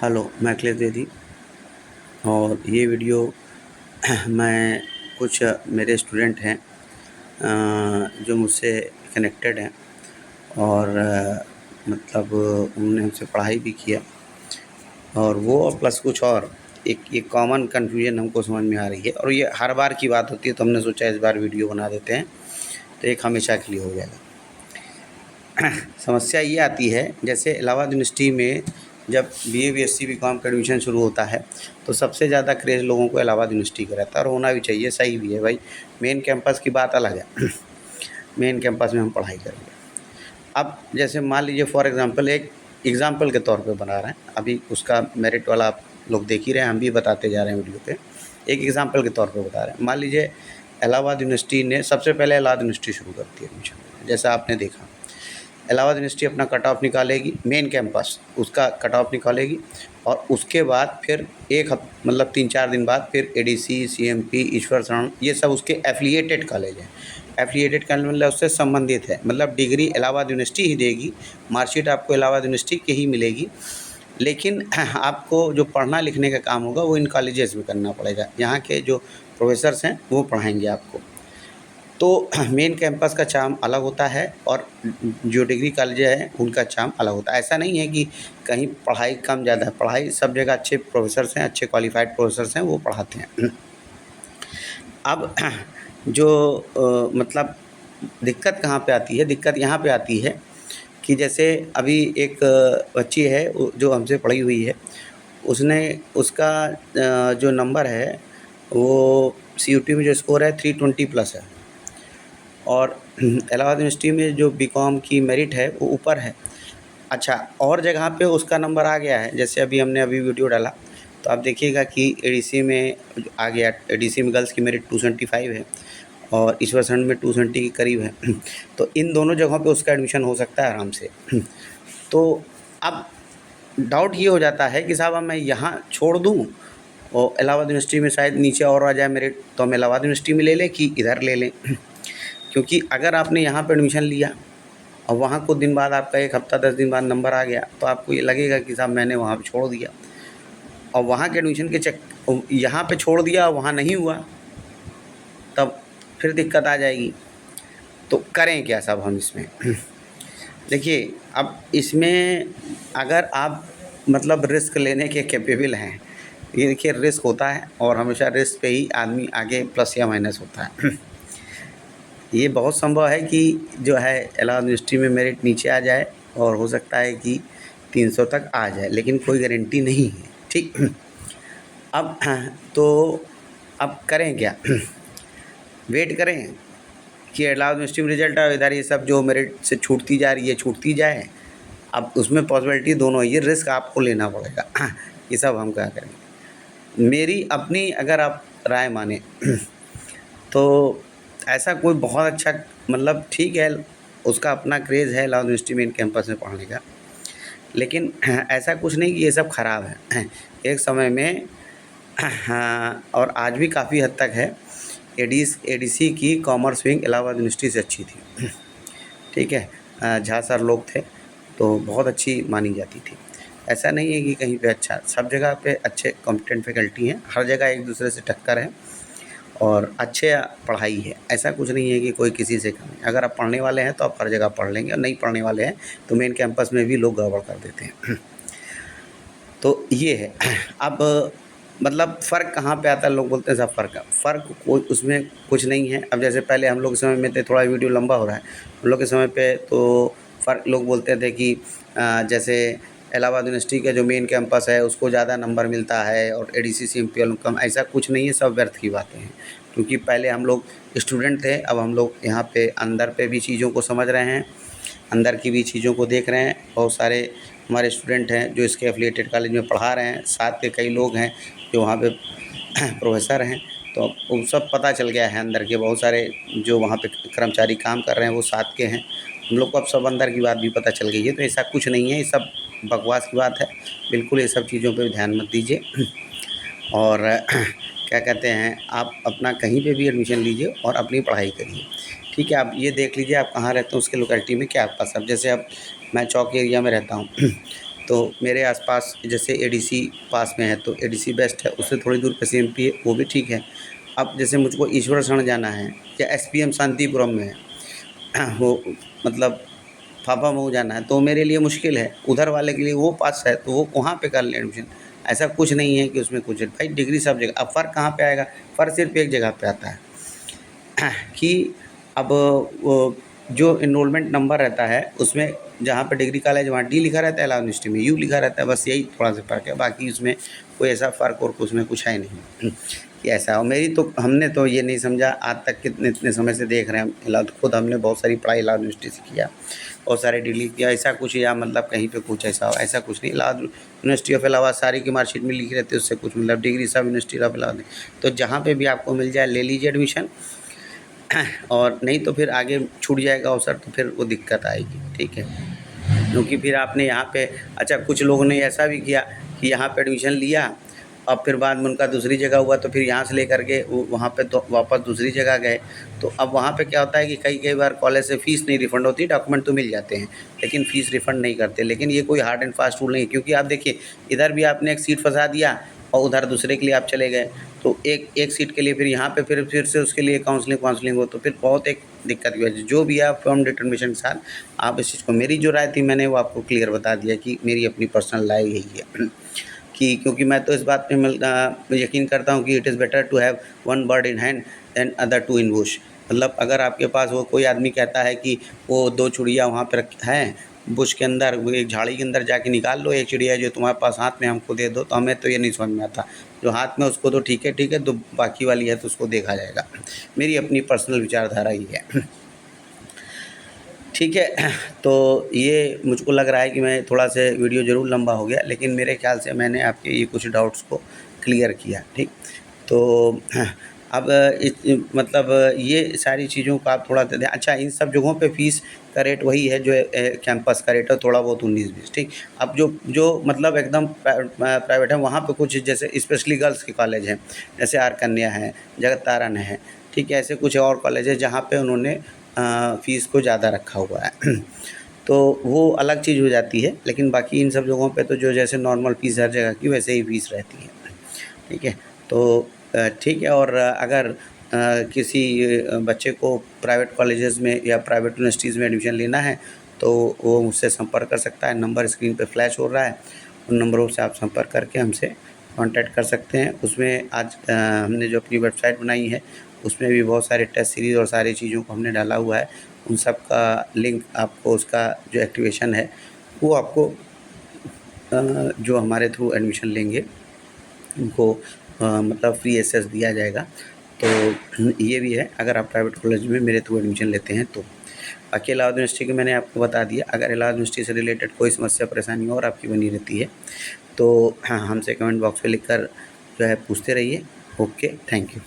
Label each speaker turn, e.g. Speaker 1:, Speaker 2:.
Speaker 1: Hello, मैं अखिलेश द्विवेदी और ये वीडियो मैं कुछ मेरे स्टूडेंट हैं जो मुझसे कनेक्टेड हैं और मतलब उन्होंने हमसे पढ़ाई भी किया और वो और प्लस कुछ और एक कॉमन कन्फ्यूजन हमको समझ में आ रही है और ये हर बार की बात होती है, तो हमने सोचा इस बार वीडियो बना देते हैं तो एक हमेशा के लिए हो जाएगा। समस्या ये आती है, जैसे इलाहाबाद यूनिवर्सिटी में जब बीए, बीएससी, बीकॉम का एडमिशन शुरू होता है तो सबसे ज़्यादा क्रेज़ लोगों को इलाहाबाद यूनिवर्सिटी का रहता है और होना भी चाहिए, सही भी है भाई। मेन कैंपस की बात अलग है। मेन कैंपस में हम पढ़ाई करेंगे। अब जैसे मान लीजिए फॉर एग्ज़ाम्पल, एक एग्ज़ाम्पल के तौर पे बना रहे हैं, अभी उसका मेरिट वाला आप लोग देख ही रहे हैं, हम भी बताते जा रहे हैं वीडियो पे। एक एग्ज़ाम्पल के तौर पे बता रहे हैं। मान लीजिए इलाहाबाद यूनिवर्सिटी ने सबसे पहले इलाहाबाद यूनिवर्सिटी शुरू करती है एडमिशन, जैसा आपने देखा। इलाहाबाद यूनिवर्सिटी अपना कट ऑफ निकालेगी, मेन कैंपस उसका कट ऑफ निकालेगी और उसके बाद फिर मतलब 3-4 दिन बाद फिर एडीसी, सीएमपी, ईश्वर शरण, ये सब उसके एफ़िलिएटेड कॉलेज हैं। एफ़िलिएटेड कॉलेज मतलब उससे संबंधित है, मतलब डिग्री इलाहाबाद यूनिवर्सिटी ही देगी, मार्कशीट आपको इलाहाबाद यूनिवर्सिटी की ही मिलेगी, लेकिन आपको जो पढ़ना लिखने का काम होगा वो इन कॉलेजेस में करना पड़ेगा। यहाँ के जो प्रोफेसर्स हैं वो पढ़ाएंगे आपको। तो मेन कैंपस का चार्म अलग होता है और जो डिग्री कॉलेज हैं उनका चार्म अलग होता है। ऐसा नहीं है कि कहीं पढ़ाई कम ज़्यादा है, पढ़ाई सब जगह अच्छे प्रोफेसर्स हैं, अच्छे क्वालिफ़ाइड प्रोफेसर्स हैं, वो पढ़ाते हैं। अब जो मतलब दिक्कत कहाँ पे आती है? दिक्कत यहाँ पे आती है कि जैसे अभी एक बच्ची है जो हमसे पढ़ी हुई है, उसने उसका जो नंबर है वो सीयूटी में जो स्कोर है 320 प्लस है और इलाहाबाद यूनिवर्सिटी में जो बीकॉम की मेरिट है वो ऊपर है। अच्छा, और जगह पे उसका नंबर आ गया है, जैसे हमने अभी वीडियो डाला तो आप देखिएगा कि एडीसी में आ गया। एडीसी में गर्ल्स की मेरिट 275 है और ईश्वरचंद में 270 के करीब है। तो इन दोनों जगहों पे उसका एडमिशन हो सकता है आराम से। तो अब डाउट ये हो जाता है कि साहब अब मैं यहाँ छोड़ दूँ और इलाहाबाद यूनिवर्सिटी में शायद नीचे और आ जाए मेरिट, तो हम इलाहाबाद यूनिवर्सिटी में ले लें कि इधर ले लें। क्योंकि अगर आपने यहाँ पे एडमिशन लिया और वहाँ कुछ दिन बाद आपका 1 हफ़्ता 10 दिन बाद नंबर आ गया, तो आपको ये लगेगा कि साहब मैंने वहाँ पे छोड़ दिया और वहाँ के एडमिशन के यहाँ पे छोड़ दिया और वहाँ नहीं हुआ, तब फिर दिक्कत आ जाएगी। तो करें क्या साहब हम इसमें? देखिए, अब इसमें अगर आप मतलब रिस्क लेने के कैपेबल हैं, ये देखिए रिस्क होता है और हमेशा रिस्क पे ही आदमी आगे प्लस या माइनस होता है। ये बहुत संभव है कि जो है इलाहाबाद यूनिवर्सिटी में मेरिट नीचे आ जाए और हो सकता है कि 300 तक आ जाए, लेकिन कोई गारंटी नहीं है, ठीक। अब तो अब करें क्या? वेट करें कि इलाहाबाद यूनिवर्सिटी में रिजल्ट आए, इधर ये सब जो मेरिट से छूटती जा रही है छूटती जाए। अब उसमें पॉसिबिलिटी दोनों है, ये रिस्क आपको लेना पड़ेगा। ये सब हम क्या करेंगे? मेरी अपनी अगर आप राय माने तो ऐसा कोई बहुत अच्छा, मतलब ठीक है, उसका अपना क्रेज़ है इलाहाबाद यूनिवर्सिटी मेन कैंपस में पढ़ने का, लेकिन ऐसा कुछ नहीं कि ये सब ख़राब है। एक समय में हाँ, और आज भी काफ़ी हद तक है, एडीसी की कॉमर्स विंग इलाहाबाद यूनिवर्सिटी से अच्छी थी। ठीक है, झा सर लोग थे तो बहुत अच्छी मानी जाती थी। ऐसा नहीं है कि कहीं पे अच्छा, सब जगह पे अच्छे कॉम्पिटेंट फैकल्टी हैं, हर जगह एक दूसरे से टक्कर है और अच्छे पढ़ाई है। ऐसा कुछ नहीं है कि कोई किसी से कम है। अगर आप पढ़ने वाले हैं तो आप हर जगह पढ़ लेंगे और नहीं पढ़ने वाले हैं तो मेन कैंपस में भी लोग गड़बड़ कर देते हैं। तो ये है। अब मतलब फ़र्क कहाँ पे आता है? लोग बोलते हैं साहब फ़र्क कोई उसमें कुछ नहीं है। अब जैसे पहले हम लोग के समय में थे, थोड़ा वीडियो लंबा हो रहा है, हम लोग के समय पे तो फ़र्क लोग बोलते थे कि जैसे इलाहाबाद यूनिवर्सिटी का जो मेन कैंपस है उसको ज़्यादा नंबर मिलता है और एडीसी सीएमपी वालों को कम। ऐसा कुछ नहीं है, सब व्यर्थ की बातें हैं। क्योंकि पहले हम लोग स्टूडेंट थे, अब हम लोग यहाँ पे अंदर पे भी चीज़ों को समझ रहे हैं, अंदर की भी चीज़ों को देख रहे हैं। बहुत सारे हमारे स्टूडेंट हैं जो इसके एफ़िलिएटेड कॉलेज में पढ़ा रहे हैं, साथ के कई लोग हैं जो वहाँ पे प्रोफेसर हैं, तो वो सब पता चल गया है। अंदर के बहुत सारे जो वहाँ पे कर्मचारी काम कर रहे हैं वो साथ के हैं, हम लोग को अब सब अंदर की बात भी पता चल गई है। तो ऐसा कुछ नहीं है, ये सब बकवास की बात है, बिल्कुल ये सब चीज़ों पे ध्यान मत दीजिए। और क्या कहते हैं, आप अपना कहीं पे भी एडमिशन लीजिए और अपनी पढ़ाई करिए, ठीक है। आप ये देख लीजिए आप कहाँ रहते हो, उसके लोकेलिटी में क्या आपका सब, जैसे अब मैं चौक एरिया में रहता हूँ तो मेरे आसपास जैसे एडीसी पास में है तो एडीसी बेस्ट है, उससे थोड़ी दूर पे सीएमपी है, वो भी ठीक है। अब जैसे मुझको ईश्वरचंद जाना है या एसपीएम शांतिपुरम में है वो मतलब फाफामऊ जाना है तो मेरे लिए मुश्किल है, उधर वाले के लिए वो पास है तो वो वहाँ पे कर लें एडमिशन। ऐसा कुछ नहीं है कि उसमें कुछ भाई डिग्री सब जगह। अब फ़र्क कहाँ पे आएगा? फ़र्क सिर्फ एक जगह पे आता है कि अब वो जो एनरोलमेंट नंबर रहता है उसमें जहाँ पे डिग्री कॉलेज वहाँ डी लिखा रहता है, इलाहाबाद यूनिवर्सिटी में यू लिखा रहता है, बस यही थोड़ा सा फ़र्क है। बाकी उसमें कोई ऐसा फ़र्क और उसमें कुछ है नहीं कि ऐसा। और मेरी तो हमने तो ये नहीं समझा आज तक, कितने इतने समय से देख रहे हैं इलाहाबाद, खुद हमने बहुत सारी पढ़ाई इलाहाबाद यूनिवर्सिटी से किया, बहुत सारे डिग्री किया, ऐसा कुछ या मतलब कहीं पे कुछ ऐसा हो, ऐसा कुछ नहीं। इलाहाबाद यूनिवर्सिटी ऑफ इलाहाबाद सारी की मार्कशीट में लिखी रहती है, उससे कुछ मतलब डिग्री सब यूनिवर्सिटी ऑफ इलाहाबाद। तो जहाँ पे भी आपको मिल जाए ले लीजिए एडमिशन और नहीं तो फिर आगे छूट जाएगा अवसर तो फिर वो दिक्कत आएगी, ठीक है। क्योंकि फिर आपने यहाँ पे अच्छा कुछ लोगों ने ऐसा भी किया कि यहाँ पे एडमिशन लिया और फिर बाद में उनका दूसरी जगह हुआ तो फिर यहाँ से लेकर के वो वहाँ पे तो वापस दूसरी जगह गए। तो अब वहाँ पे क्या होता है कि कई बार कॉलेज से फ़ीस नहीं रिफ़ंड होती, डॉक्यूमेंट तो मिल जाते हैं लेकिन फ़ीस रिफ़ंड नहीं करते। लेकिन ये कोई हार्ड एंड फास्ट रूल नहीं है, क्योंकि आप देखिए इधर भी आपने एक सीट फँसा दिया और उधर दूसरे के लिए आप चले गए, तो एक सीट के लिए फिर यहाँ पे फिर से उसके लिए काउंसलिंग हो तो फिर बहुत एक दिक्कत की वजह। जो भी है आप फर्म डिटरमिनेशन के साथ आप इस चीज़ को, मेरी जो राय थी मैंने वो आपको क्लियर बता दिया कि मेरी अपनी पर्सनल राय यही है कि क्योंकि मैं तो इस बात पे यकीन करता हूँ कि it is better to have one bird in hand than other two in bush. मतलब अगर आपके पास वो कोई आदमी कहता है कि वो 2 चिड़िया वहाँ पे हैं बुश के अंदर, वो एक झाड़ी के अंदर जाके निकाल लो एक चिड़िया जो तुम्हारे पास हाथ में हमको दे दो, तो हमें तो ये नहीं समझ में आता। जो हाथ में उसको तो ठीक है, तो बाकी वाली है तो उसको देखा जाएगा। मेरी अपनी पर्सनल विचारधारा ये है। ठीक है, तो ये मुझको लग रहा है कि मैं थोड़ा सा वीडियो ज़रूर लंबा हो गया, लेकिन मेरे ख़्याल से मैंने आपके ये कुछ डाउट्स को क्लियर किया, ठीक। तो अब मतलब ये सारी चीज़ों का आप थोड़ा ध्यान। अच्छा, इन सब जगहों पे फ़ीस का रेट वही है जो कैंपस का रेट है, थोड़ा बहुत 19-20, ठीक। अब जो मतलब एकदम प्राइवेट है वहाँ पे कुछ जैसे स्पेशली गर्ल्स के कॉलेज हैं, जैसे आर कन्या है, जगत तारण है, ठीक है। ऐसे कुछ और कॉलेज है जहाँ पे उन्होंने फ़ीस को ज़्यादा रखा हुआ है तो वो अलग चीज़ हो जाती है। लेकिन बाकी इन सब जगहों पे तो जो जैसे नॉर्मल फ़ीस हर जगह की वैसे ही फ़ीस रहती है, ठीक है। तो ठीक है। और अगर किसी बच्चे को प्राइवेट कॉलेजेस में या प्राइवेट यूनिवर्सिटीज़ में एडमिशन लेना है तो वो मुझसे संपर्क कर सकता है। नंबर स्क्रीन पे फ्लैश हो रहा है, उन नंबरों से आप संपर्क करके हमसे कांटेक्ट कर सकते हैं। उसमें आज हमने जो अपनी वेबसाइट बनाई है उसमें भी बहुत सारे टेस्ट सीरीज़ और सारी चीज़ों को हमने डाला हुआ है। उन सब का लिंक आपको, उसका जो एक्टिवेशन है वो आपको जो हमारे थ्रू एडमिशन लेंगे उनको मतलब फ्री एक्सेस दिया जाएगा। तो ये भी है अगर आप प्राइवेट कॉलेज में मेरे थ्रू एडमिशन लेते हैं तो। बाकी इलाहाबाद यूनिवर्सिटी की मैंने आपको बता दिया। अगर इलाहाबाद यूनिवर्सिटी से रिलेटेड कोई समस्या परेशानी और आपकी बनी रहती है तो हाँ, हमसे कमेंट बॉक्स में लिखकर जो है पूछते रहिए। Okay, thank you.